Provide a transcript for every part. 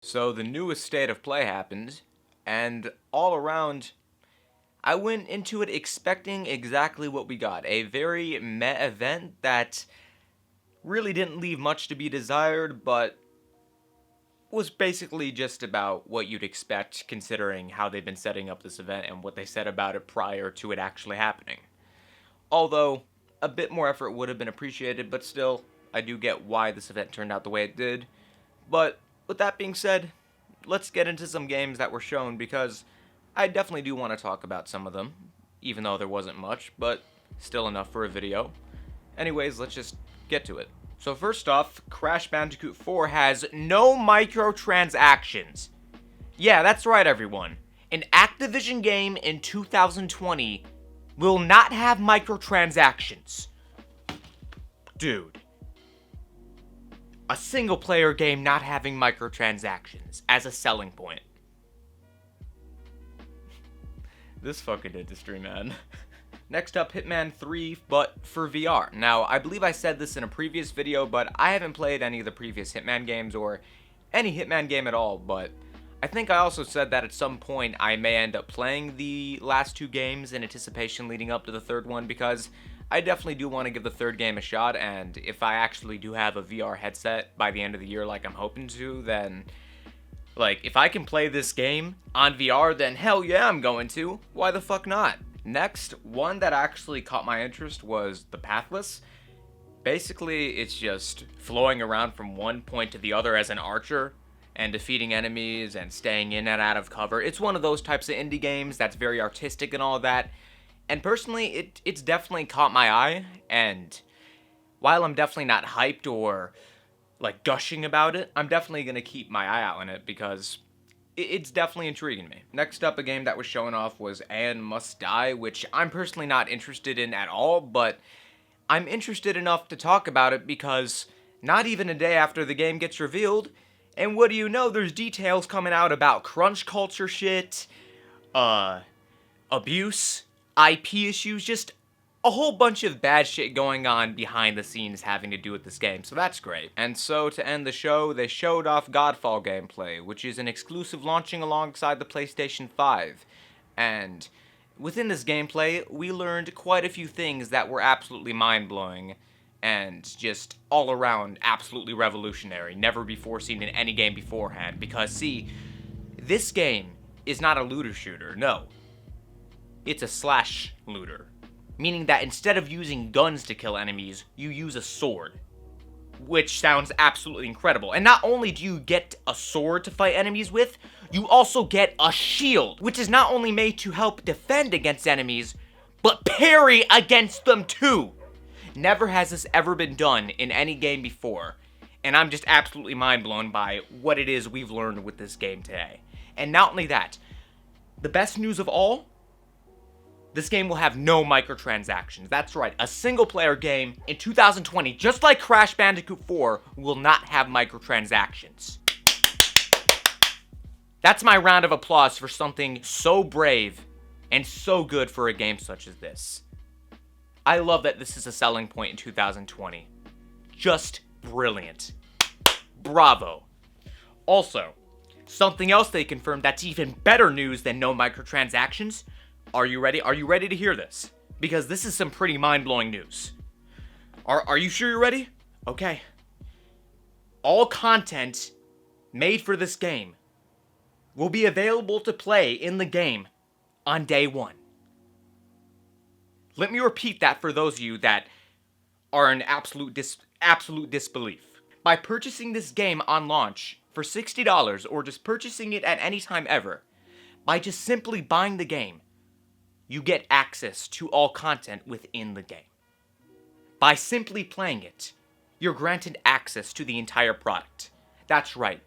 So the newest state of play happened, and all around, I went into it expecting exactly what we got. A very meh event that really didn't leave much to be desired, but was basically just about what you'd expect considering how they've been setting up this event and what they said about it prior to it actually happening. Although, a bit more effort would have been appreciated, but still, I do get why this event turned out the way it did. But with that being said, let's get into some games that were shown because I definitely do want to talk about some of them, even though there wasn't much, but still enough for a video. Anyways, let's just get to it. So first off, Crash Bandicoot 4 has no microtransactions. Yeah, that's right, everyone. An Activision game in 2020 will not have microtransactions. Dude. A single player game not having microtransactions as a selling point. This fucking industry, man. Next up, Hitman 3, but for VR. Now, I believe I said this in a previous video, but I haven't played any of the previous Hitman games or any Hitman game at all, but I think I also said that at some point I may end up playing the last two games in anticipation leading up to the third one because I definitely do want to give the third game a shot, and if I actually do have a VR headset by the end of the year like I'm hoping to, then if I can play this game on VR, then hell yeah, I'm going to. Why the fuck not? Next, one that actually caught my interest was the Pathless. Basically, it's just flowing around from one point to the other as an archer and defeating enemies and staying in and out of cover. It's one of those types of indie games that's very artistic and all of that. And personally, it's definitely caught my eye, and while I'm definitely not hyped or gushing about it, I'm definitely going to keep my eye out on it because it's definitely intriguing me. Next up, a game that was shown off was Aeon Must Die, which I'm personally not interested in at all, but I'm interested enough to talk about it because not even a day after the game gets revealed, and what do you know, there's details coming out about crunch culture shit, abuse, IP issues, just a whole bunch of bad shit going on behind the scenes having to do with this game, so that's great. And so to end the show, they showed off Godfall gameplay, which is an exclusive launching alongside the PlayStation 5. And within this gameplay, we learned quite a few things that were absolutely mind-blowing and just all around absolutely revolutionary, never before seen in any game beforehand. Because see, this game is not a looter shooter, no. It's a slash looter. Meaning that instead of using guns to kill enemies, you use a sword. Which sounds absolutely incredible. And not only do you get a sword to fight enemies with, you also get a shield, which is not only made to help defend against enemies, but parry against them too. Never has this ever been done in any game before, and I'm just absolutely mind blown by what it is we've learned with this game today. And not only that, the best news of all, this game will have no microtransactions. That's right, a single-player game in 2020, just like Crash Bandicoot 4, will not have microtransactions. That's my round of applause for something so brave and so good for a game such as this. I love that this is a selling point in 2020. Just brilliant. Bravo. Also, something else they confirmed that's even better news than no microtransactions. Are you ready? Are you ready to hear this? Because this is some pretty mind-blowing news. Are you sure you're ready? Okay. All content made for this game will be available to play in the game on day one. Let me repeat that for those of you that are in absolute disbelief. By purchasing this game on launch for $60 or just purchasing it at any time ever, by just simply buying the game, you get access to all content within the game. By simply playing it, you're granted access to the entire product. That's right.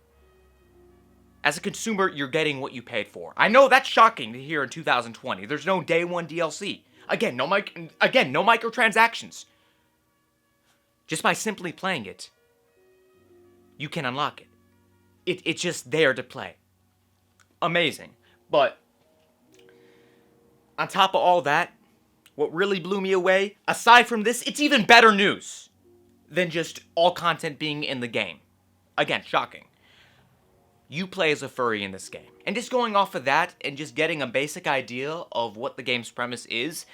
As a consumer, you're getting what you paid for. I know that's shocking to hear in 2020. There's no day one DLC. Again, no microtransactions. Just by simply playing it, you can unlock it. It's just there to play. Amazing. But on top of all that, what really blew me away, aside from this, it's even better news than just all content being in the game. Again, shocking. you play as a furry in this game. And just going off of that and just getting a basic idea of what the game's premise is,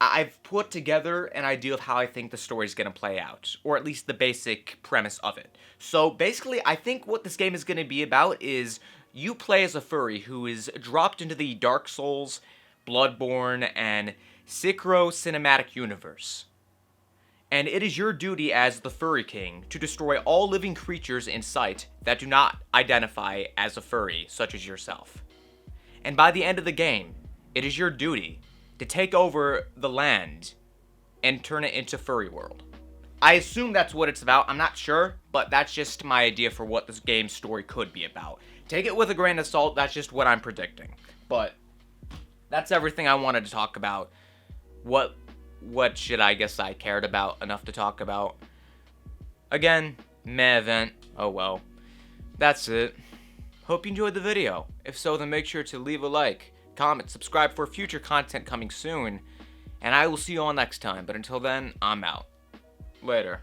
I've put together an idea of how I think the story's gonna play out, or at least the basic premise of it. So basically, I think what this game is gonna be about is you play as a furry who is dropped into the Dark Souls, Bloodborne, and Sekiro cinematic universe. And it is your duty as the Furry King to destroy all living creatures in sight that do not identify as a furry, such as yourself. And by the end of the game, it is your duty to take over the land and turn it into Furry World. I assume that's what it's about. I'm not sure, but that's just my idea for what this game's story could be about. Take it with a grain of salt. That's just what I'm predicting. But that's everything I wanted to talk about. What should I guess I cared about enough to talk about? Again, meh event. Oh well. That's it. Hope you enjoyed the video. If so, then make sure to leave a like, comment, subscribe for future content coming soon, and I will see you all next time. But until then, I'm out. Later.